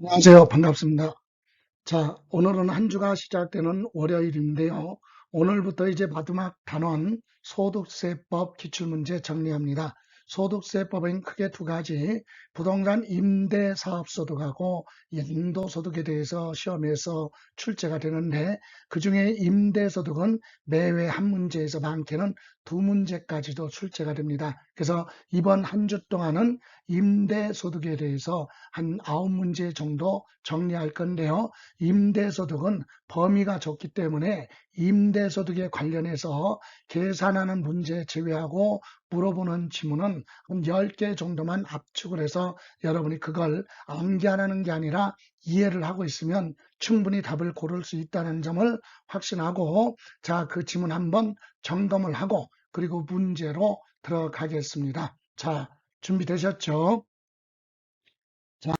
안녕하세요. 반갑습니다. 자, 오늘은 한 주가 시작되는 월요일인데요. 오늘부터 이제 마지막 단원 소득세법 기출문제 정리합니다. 소득세법은 크게 두 가지, 부동산 임대사업소득하고 양도소득에 대해서 시험에서 출제가 되는데, 그중에 임대소득은 매회 한 문제에서 많게는 두 문제까지도 출제가 됩니다. 그래서 이번 한 주 동안은 임대소득에 대해서 한 9문제 정도 정리할 건데요. 임대소득은 범위가 좁기 때문에 임대소득에 관련해서 계산하는 문제 제외하고 물어보는 지문은 한 10개 정도만 압축을 해서 여러분이 그걸 암기하라는 게 아니라 이해를 하고 있으면 충분히 답을 고를 수 있다는 점을 확신하고, 자, 그 지문 한번 점검을 하고 그리고 문제로 들어가겠습니다. 자, 준비되셨죠? 자,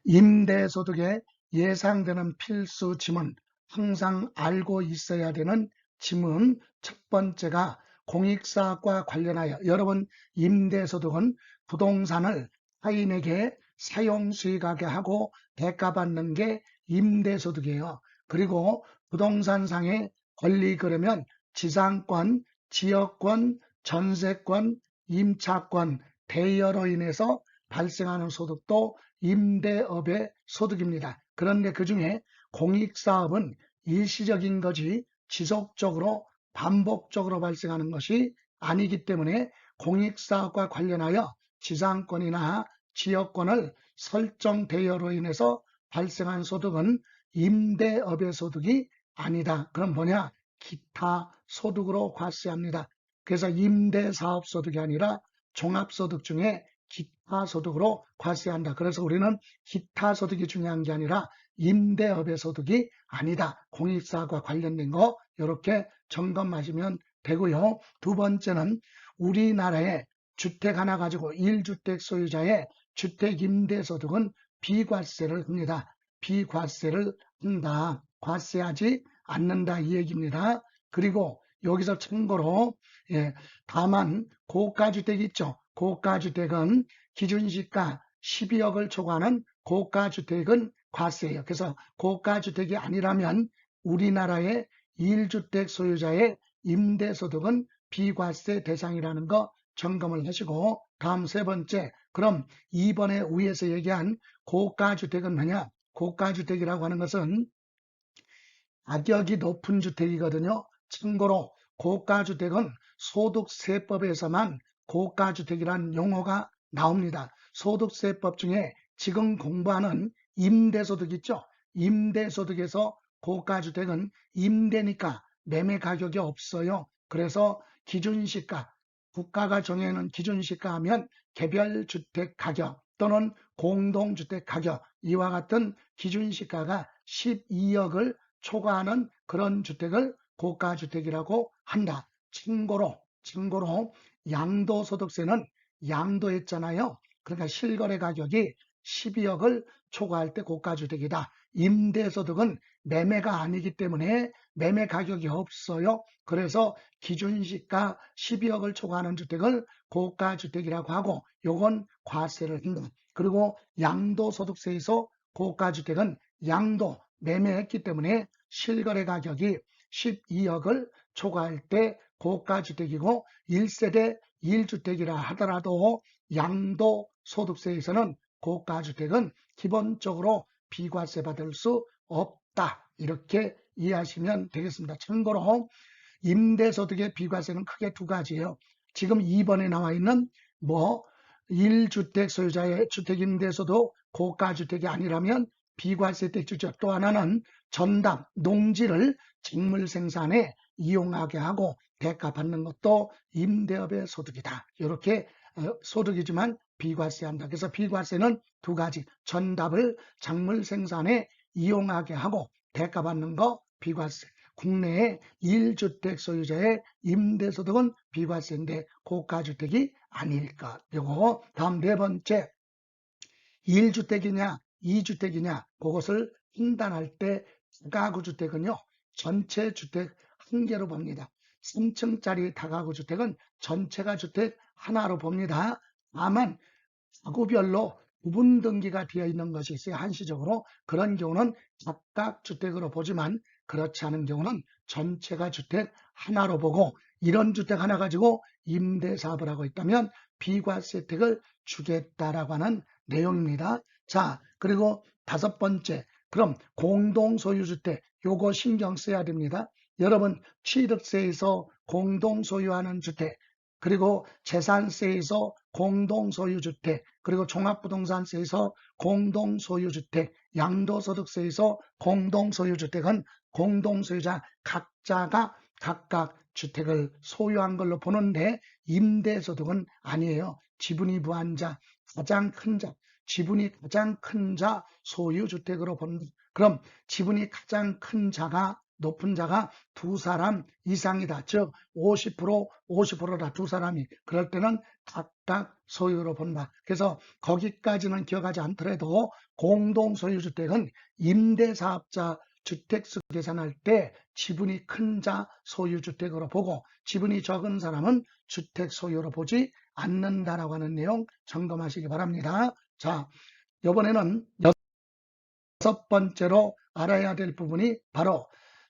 임대소득의 예상되는 필수 지문, 항상 알고 있어야 되는 지문 첫 번째가 공익사업과 관련하여, 여러분 임대소득은 부동산을 타인에게 사용수익하게 하고 대가받는 게 임대소득이에요. 그리고 부동산상의 권리, 그러면 지상권, 지역권, 전세권, 임차권, 대여로 인해서 발생하는 소득도 임대업의 소득입니다. 그런데 그 중에 공익사업은 일시적인 거지 지속적으로 반복적으로 발생하는 것이 아니기 때문에 공익사업과 관련하여 지상권이나 지역권을 설정 대여로 인해서 발생한 소득은 임대업의 소득이 아니다. 그럼 뭐냐? 기타 소득으로 과세합니다. 그래서 임대사업소득이 아니라 종합소득 중에 기타 소득으로 과세한다. 그래서 우리는 기타 소득이 중요한 게 아니라 임대업의 소득이 아니다. 공익사업과 관련된 거 이렇게 점검하시면 되고요. 두 번째는 우리나라에 주택 하나 가지고 1주택 소유자의 주택 임대소득은 비과세를 합니다. 비과세를 한다. 과세하지 않는다 이 얘기입니다. 그리고 여기서 참고로, 다만 고가주택 있죠. 고가주택은 기준시가 12억을 초과하는 고가주택은 과세예요. 그래서 고가주택이 아니라면 우리나라의 1주택 소유자의 임대소득은 비과세 대상이라는 거 점검을 하시고, 다음 세 번째, 그럼 이번에 위에서 얘기한 고가주택은 뭐냐? 고가주택이라고 하는 것은 가격이 높은 주택이거든요. 참고로 고가주택은 소득세법에서만 고가주택이란 용어가 나옵니다. 소득세법 중에 지금 공부하는 임대소득 있죠. 임대소득에서 고가주택은 임대니까 매매 가격이 없어요. 그래서 기준시가, 국가가 정해놓은 기준시가 하면 개별주택 가격 또는 공동주택 가격, 이와 같은 기준시가가 12억을 초과하는 그런 주택을 고가주택이라고 한다. 참고로 양도소득세는 양도했잖아요. 그러니까 실거래 가격이 12억을 초과할 때 고가주택이다. 임대소득은 매매가 아니기 때문에 매매 가격이 없어요. 그래서 기준시가 12억을 초과하는 주택을 고가주택이라고 하고, 요건 과세를 한다. 그리고 양도소득세에서 고가주택은 양도, 매매했기 때문에 실거래 가격이 12억을 초과할 때 고가주택이고, 1세대 1주택이라 하더라도 양도소득세에서는 고가주택은 기본적으로 비과세 받을 수 없다. 이렇게 이해하시면 되겠습니다. 참고로 임대소득의 비과세는 크게 두 가지예요. 지금 2번에 나와 있는 1주택 소유자의 주택임대소득 고가주택이 아니라면 비과세 대주죠. 또 하나는 전담, 농지를 직물생산에 이용하게 하고 대가받는 것도 임대업의 소득이다. 이렇게 소득이지만 비과세한다. 그래서 비과세는 두 가지, 전답을 작물생산에 이용하게 하고 대가받는 거 비과세. 국내의 1주택 소유자의 임대소득은 비과세인데 고가주택이 아닐까. 요거 다음 네 번째, 1주택이냐 2주택이냐 그것을 판단할 때 다가구 주택은요, 전체 주택 한 개로 봅니다. 3층짜리 다가구 주택은 전체가 주택 하나로 봅니다. 다만 가구별로 구분 등기가 되어 있는 것이 있어요. 한시적으로. 그런 경우는 각각 주택으로 보지만 그렇지 않은 경우는 전체가 주택 하나로 보고 이런 주택 하나 가지고 임대사업을 하고 있다면 비과세 혜택을 주겠다라고 하는 내용입니다. 자, 그리고 다섯 번째, 그럼 공동소유주택 요거 신경 써야 됩니다. 여러분 취득세에서 공동소유하는 주택, 그리고 재산세에서 공동소유주택, 그리고 종합부동산세에서 공동소유주택, 양도소득세에서 공동소유주택은 공동소유자 각자가 각각 주택을 소유한 걸로 보는데 임대소득은 아니에요. 지분이 무한 자, 가장 큰 자, 지분이 가장 큰 자 소유주택으로 본다. 그럼 지분이 가장 큰 자가 높은 자가 두 사람 이상이다. 즉 50%, 50%다. 두 사람이. 그럴 때는 각각 소유로 본다. 그래서 거기까지는 기억하지 않더라도 공동소유주택은 임대사업자 주택수 계산할 때 지분이 큰 자 소유주택으로 보고 지분이 적은 사람은 주택 소유로 보지 않는다라고 하는 내용 점검하시기 바랍니다. 자, 이번에는 여섯 번째로 알아야 될 부분이 바로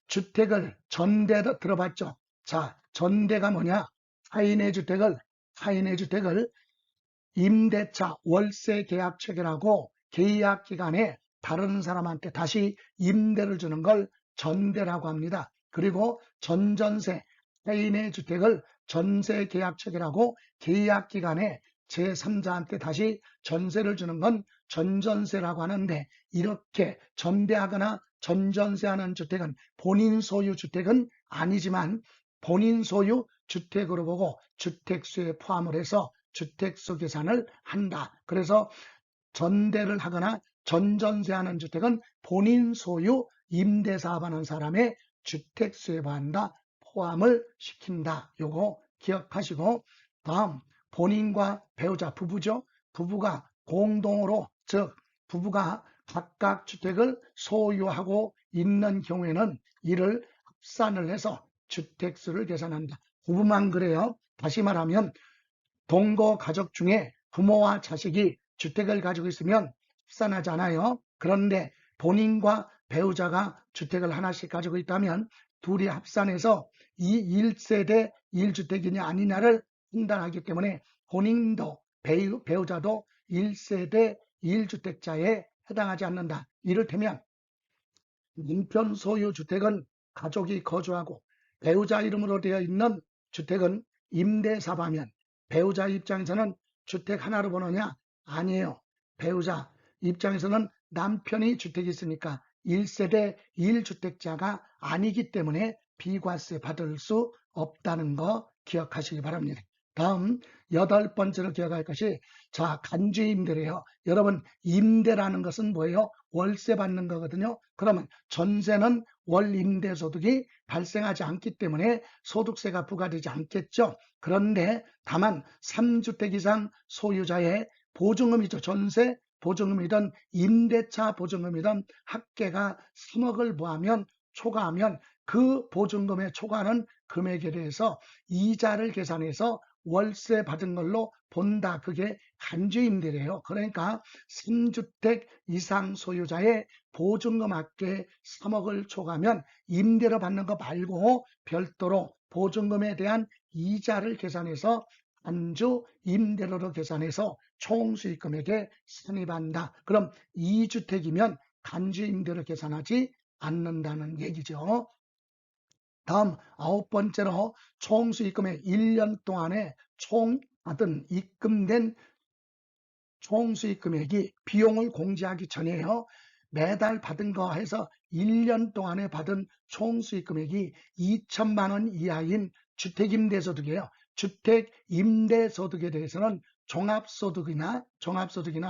주택을 전대 들어봤죠. 자, 전대가 뭐냐? 타인의 주택을 임대차 월세 계약 체결하고 계약 기간에 다른 사람한테 다시 임대를 주는 걸 전대라고 합니다. 그리고 전전세, 타인의 주택을 전세 계약 체결하고 계약 기간에 제3자한테 다시 전세를 주는 건 전전세라고 하는데 이렇게 전대하거나 전전세하는 주택은 본인 소유 주택은 아니지만 본인 소유 주택으로 보고 주택수에 포함을 해서 주택수 계산을 한다. 그래서 전대를 하거나 전전세하는 주택은 본인 소유 임대사업하는 사람의 주택수에 포함을 시킨다. 요거 기억하시고 다음 본인과 배우자 부부죠. 부부가 공동으로 즉 부부가 각각 주택을 소유하고 있는 경우에는 이를 합산을 해서 주택수를 계산한다. 부부만 그래요. 다시 말하면 동거 가족 중에 부모와 자식이 주택을 가지고 있으면 합산하지 않아요. 그런데 본인과 배우자가 주택을 하나씩 가지고 있다면 둘이 합산해서 이 1세대 1주택이냐 아니냐를 판단하기 때문에 본인도 배우자도 1세대 1주택자에 해당하지 않는다. 이를테면 남편 소유 주택은 가족이 거주하고 배우자 이름으로 되어 있는 주택은 임대사업하면 배우자 입장에서는 주택 하나로 보느냐? 아니에요. 배우자 입장에서는 남편이 주택이 있으니까 1세대 1주택자가 아니기 때문에 비과세 받을 수 없다는 거 기억하시기 바랍니다. 다음 여덟 번째로 기억할 것이 자 간주임대래요. 여러분 임대라는 것은 뭐예요? 월세 받는 거거든요. 그러면 전세는 월 임대소득이 발생하지 않기 때문에 소득세가 부과되지 않겠죠. 그런데 다만 3주택 이상 소유자의 보증금이죠. 전세 보증금이든 임대차 보증금이든 합계가 3억을 초과하면 그 보증금에 초과하는 금액에 대해서 이자를 계산해서 월세 받은 걸로 본다. 그게 간주임대래요. 그러니까 3주택 이상 소유자의 보증금 합계 3억을 초과하면 임대로 받는 거 말고 별도로 보증금에 대한 이자를 계산해서 간주 임대료로 계산해서 총수익금액에 산입한다. 그럼 2주택이면 간주 임대료 계산하지 않는다는 얘기죠. 다음 아홉 번째로 총수익금액 1년 동안에 총 받은 입금된 총수익금액이 비용을 공제하기 전에요. 매달 받은 거 해서 1년 동안에 받은 총수익금액이 2천만 원 이하인 주택임대소득이에요. 주택임대소득에 대해서는 종합소득이나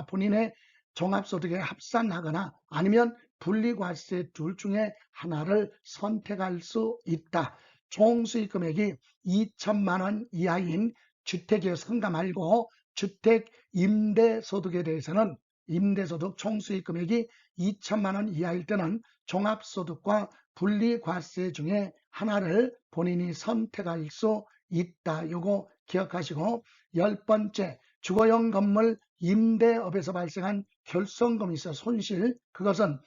본인의 종합소득에 합산하거나 아니면 분리과세 둘 중에 하나를 선택할 수 있다. 총수익금액이 2천만 원 이하인 주택의 상가 말고 주택 임대소득에 대해서는 임대소득 총수익 금액이 2천만 원 이하일 때는 종합소득과 분리과세 중에 하나를 본인이 선택할 수 있다. 요거 기억하시고 열 번째 주거용 건물 임대업에서 발생한 결손금이 있어 손실, 그것은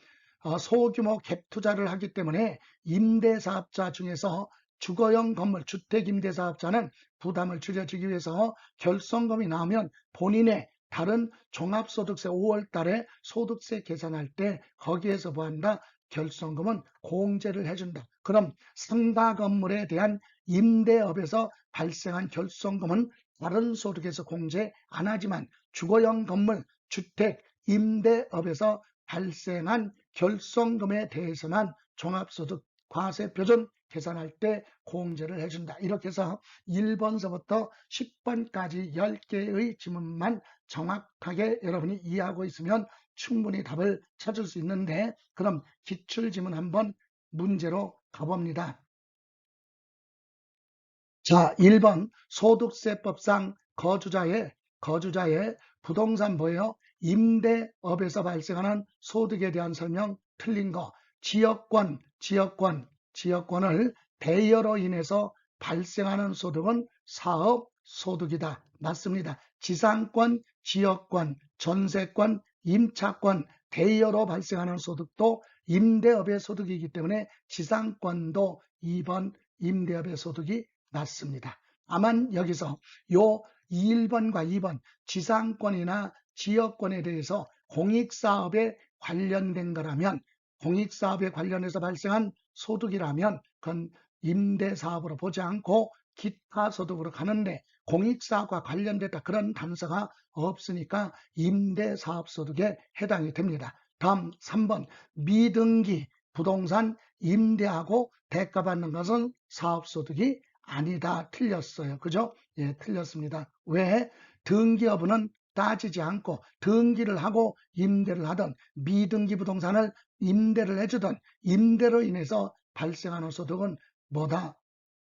소규모 갭 투자를 하기 때문에 임대사업자 중에서 주거용 건물 주택임대사업자는 부담을 줄여주기 위해서 결손금이 나오면 본인의 다른 종합소득세 5월 달에 소득세 계산할 때 거기에서 뭐한다? 결손금은 공제를 해준다. 그럼 상가 건물에 대한 임대업에서 발생한 결손금은 다른 소득에서 공제 안 하지만 주거용 건물 주택 임대업에서 발생한 결손금에 대해서만 종합소득 과세표준 계산할 때 공제를 해준다. 이렇게 해서 1번서부터 10번까지 10개의 지문만 정확하게 여러분이 이해하고 있으면 충분히 답을 찾을 수 있는데, 그럼 기출지문 한번 문제로 가봅니다. 자, 1번 소득세법상 거주자의 부동산 뭐예요? 임대업에서 발생하는 소득에 대한 설명 틀린 거. 지역권을 대여로 인해서 발생하는 소득은 사업소득이다. 맞습니다. 지상권, 지역권, 전세권, 임차권, 대여로 발생하는 소득도 임대업의 소득이기 때문에 지상권도 2번 임대업의 소득이 맞습니다. 다만 여기서 요 1번과 2번 지상권이나 지역권에 대해서 공익사업에 관련된 거라면, 공익사업에 관련해서 발생한 소득이라면 그건 임대사업으로 보지 않고 기타 소득으로 가는데, 공익사업과 관련됐다 그런 단서가 없으니까 임대사업소득에 해당이 됩니다. 다음 3번 미등기 부동산 임대하고 대가받는 것은 사업소득이 아니다. 틀렸어요. 그죠? 예, 틀렸습니다. 왜? 등기 여부는 따지지 않고 등기를 하고 임대를 하던 미등기 부동산을 임대를 해주던 임대로 인해서 발생하는 소득은 뭐다?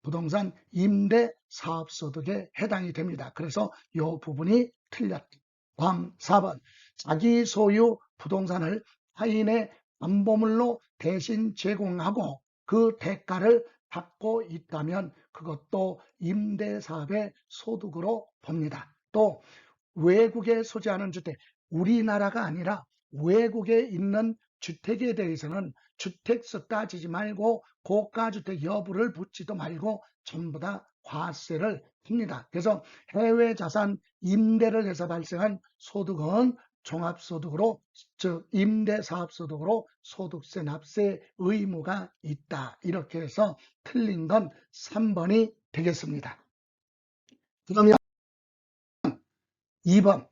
부동산 임대 사업소득에 해당이 됩니다. 그래서 이 부분이 틀렸다. 다음 4번 자기 소유 부동산을 타인의 담보물로 대신 제공하고 그 대가를 받고 있다면 그것도 임대사업의 소득으로 봅니다. 또 외국에 소재하는 주택, 우리나라가 아니라 외국에 있는 주택에 대해서는 주택수 따지지 말고 고가주택 여부를 묻지도 말고 전부 다 과세를 합니다. 그래서 해외 자산 임대를 해서 발생한 소득은 종합소득으로, 즉 임대사업소득으로 소득세 납세 의무가 있다. 이렇게 해서 틀린 건 3번이 되겠습니다. 그러면 2번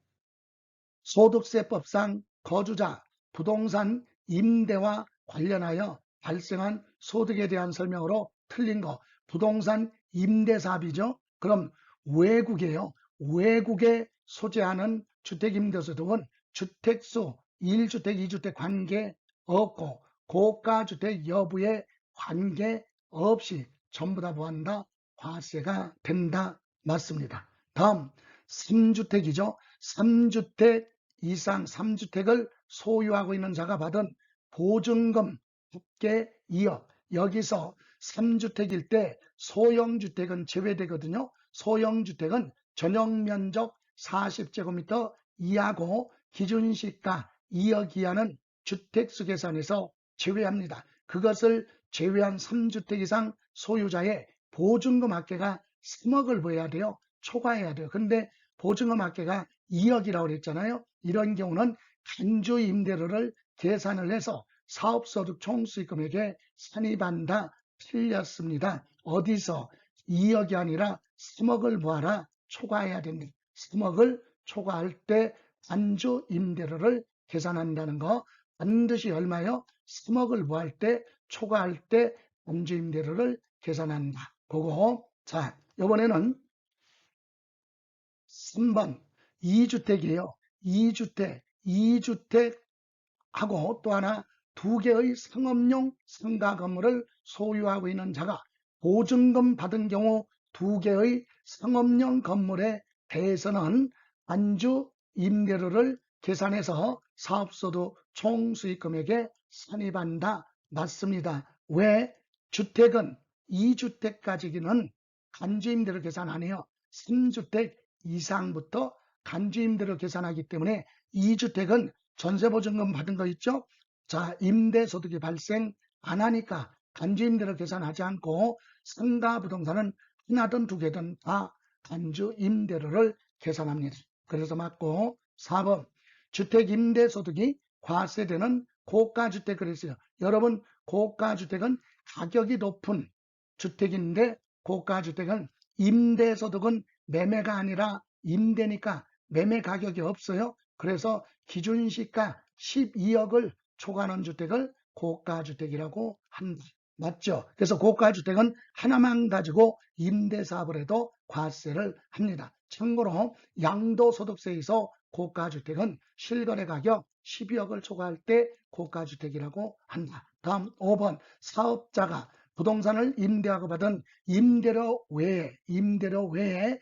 소득세법상 거주자 부동산 임대와 관련하여 발생한 소득에 대한 설명으로 틀린 거, 부동산 임대사업이죠. 그럼 외국에요. 외국에 소재하는 주택임대소득은 주택수 1주택, 2주택 관계 없고 고가주택 여부에 관계 없이 전부 다 뭐한다? 과세가 된다. 맞습니다. 다음 3주택이죠. 3주택 이상 3주택을 소유하고 있는 자가 받은 보증금 합계 2억. 여기서 3주택일 때 소형주택은 제외되거든요. 소형주택은 전용면적 40제곱미터 이하고 기준시가 2억 이하는 주택수 계산에서 제외합니다. 그것을 제외한 3주택 이상 소유자의 보증금 합계가 3억을 보여야 돼요. 초과해야 돼요. 근데 보증금 합계가 2억이라고 그랬잖아요. 이런 경우는 간주 임대료를 계산을 해서 사업소득 총수익금액에 산입한다. 틀렸습니다. 어디서 2억이 아니라 3억을 뭐하라? 초과해야 됩니다. 3억을 초과할 때 간주 임대료를 계산한다는 거 반드시 얼마요? 3억을 뭐할 때? 초과할 때 간주 임대료를 계산한다. 그거 자, 이번에는 3번 2주택이에요. 2주택하고 또 하나 2개의 상업용 상가 건물을 소유하고 있는 자가 보증금 받은 경우 2개의 상업용 건물에 대해서는 안주 임대료를 계산해서 사업소득 총수익금액에 산입한다. 맞습니다. 왜? 주택은 2주택까지는 간주임대료 계산 안 해요. 3주택 이상부터 간주임대로 계산하기 때문에 2주택은 전세보증금 받은 거 있죠? 자, 임대소득이 발생 안 하니까 간주임대로 계산하지 않고 상가부동산은 하나든 두 개든 다 간주임대료를 계산합니다. 그래서 맞고 4번 주택임대소득이 과세되는 고가주택을 했어요. 여러분 고가주택은 가격이 높은 주택인데 고가주택은 임대소득은 매매가 아니라 임대니까 매매 가격이 없어요. 그래서 기준시가 12억을 초과하는 주택을 고가주택이라고 한다. 맞죠? 그래서 고가주택은 하나만 가지고 임대사업을 해도 과세를 합니다. 참고로 양도소득세에서 고가주택은 실거래 가격 12억을 초과할 때 고가주택이라고 한다. 다음 5번 사업자가 부동산을 임대하고 받은 임대료 외에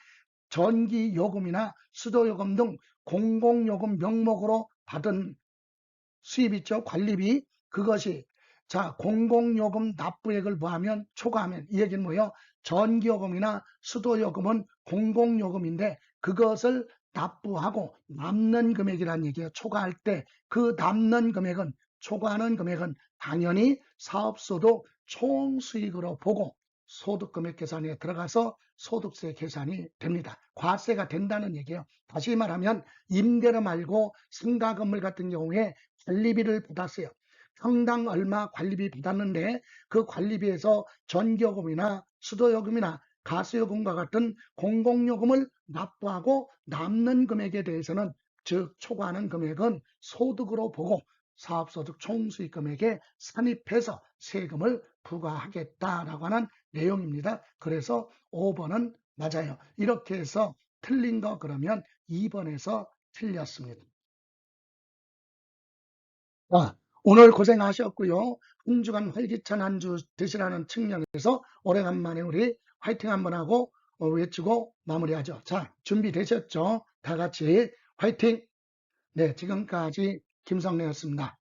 전기요금이나 수도요금 등 공공요금 명목으로 받은 수입 있죠. 관리비. 그것이 자 공공요금 납부액을 뭐하면 초과하면 이 얘기는 뭐예요? 전기요금이나 수도요금은 공공요금인데 그것을 납부하고 남는 금액이라는 얘기예요. 초과할 때 그 남는 금액은 초과하는 금액은 당연히 사업소득 총수익으로 보고 소득금액 계산에 들어가서 소득세 계산이 됩니다. 과세가 된다는 얘기예요. 다시 말하면 임대료 말고 상가 건물 같은 경우에 관리비를 받았어요. 평당 얼마 관리비 받았는데 그 관리비에서 전기요금이나 수도요금이나 가스요금과 같은 공공요금을 납부하고 남는 금액에 대해서는 즉 초과하는 금액은 소득으로 보고 사업소득 총수익 금액에 산입해서 세금을 부과하겠다라고 하는 내용입니다. 그래서 5번은 맞아요. 이렇게 해서 틀린 거 그러면 2번에서 틀렸습니다. 자, 오늘 고생하셨고요. 한 주간 활기찬 한 주 되시라는 측면에서 오래간만에 우리 화이팅 한번 하고 외치고 마무리하죠. 자, 준비되셨죠? 다 같이 화이팅! 네, 지금까지 김성래였습니다.